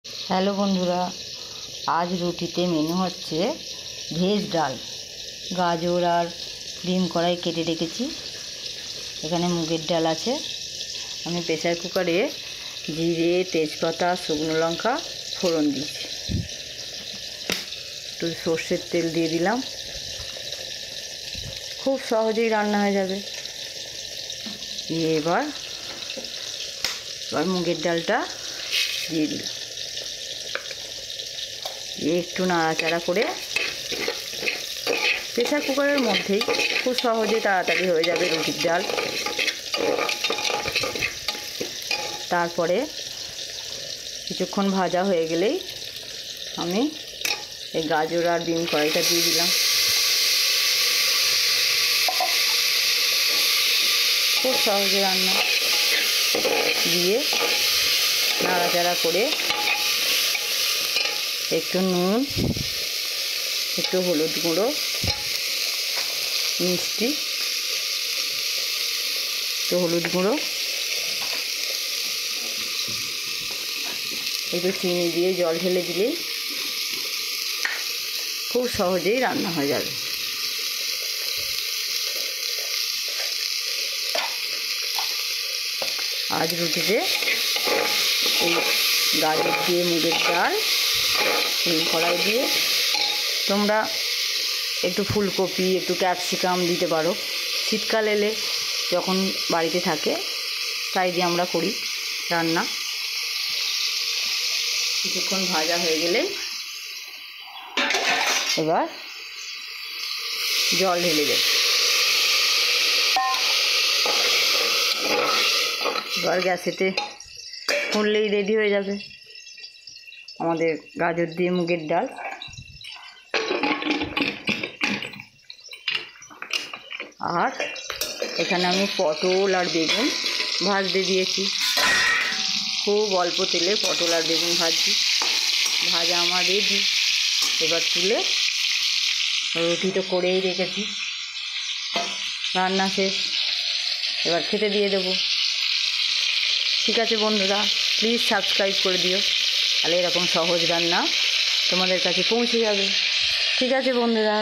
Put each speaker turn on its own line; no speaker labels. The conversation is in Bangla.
হ্যালো বন্ধুরা, আজ রুটিতে মেনু হচ্ছে ভেজ ডাল। গাজর আর ডিম কড়াই কেটে রেখেছি। এখানে মুগের ডাল আছে। আমি প্রেসার কুকারে জিরে, তেজপাতা, শুকনো লঙ্কা ফোড়ন দিয়েছি। একটু সর্ষের তেল দিয়ে দিলাম। খুব সহজেই রান্না হয়ে যাবে। এবার মুগের ডালটা দিয়ে দিলাম। একটু নাড়াচাড়া করে প্রেসার কুকারের মধ্যেই খুব সহজে তাড়াতাড়ি হয়ে যাবে রুটির ডাল। তারপরে কিছুক্ষণ ভাজা হয়ে গেলেই আমি এই গাজর আর ডিম কড়াইটা দিয়ে দিলাম। খুব সহজে রান্না। দিয়ে নাড়াচাড়া করে একটু নুন, একটু হলুদ গুঁড়ো, মিষ্টি, একটু হলুদ গুঁড়ো, একটু চিনি দিয়ে জল ঢেলে দিলেই খুব সহজেই রান্না হয়ে যাবে। আজ রুটিতে এই গাজর দিয়ে মুগের ডাল, ডিম কড়াই দিয়ে তোমরা একটু ফুলকপি, একটু ক্যাপসিকাম দিতে পারো। শীতকাল এলে যখন বাড়িতে থাকে তাই দিয়ে আমরা করি রান্না। কিছুক্ষণ ভাজা হয়ে গেলে এবার জল ঢেলে দেব। এবার গ্যাসেতে ফুললেই রেডি হয়ে যাবে আমাদের গাজর দিয়ে মুগের ডাল। আর এখানে আমি পটল আর বেগুন ভাজতে দিয়েছি। খুব অল্প তেলে পটল আর বেগুন ভাজছি। ভাজা আমার রেডি। এবার তুলে রুটি তো করেই রেখেছি, রান্না শেষ। এবার খেতে দিয়ে দেবো। ঠিক আছে বন্ধুরা, প্লিজ সাবস্ক্রাইব করে দিও, তাহলে এরকম সহজ রান্না তোমাদের কাছে পৌঁছে যাবে। ঠিক আছে বন্ধুরা।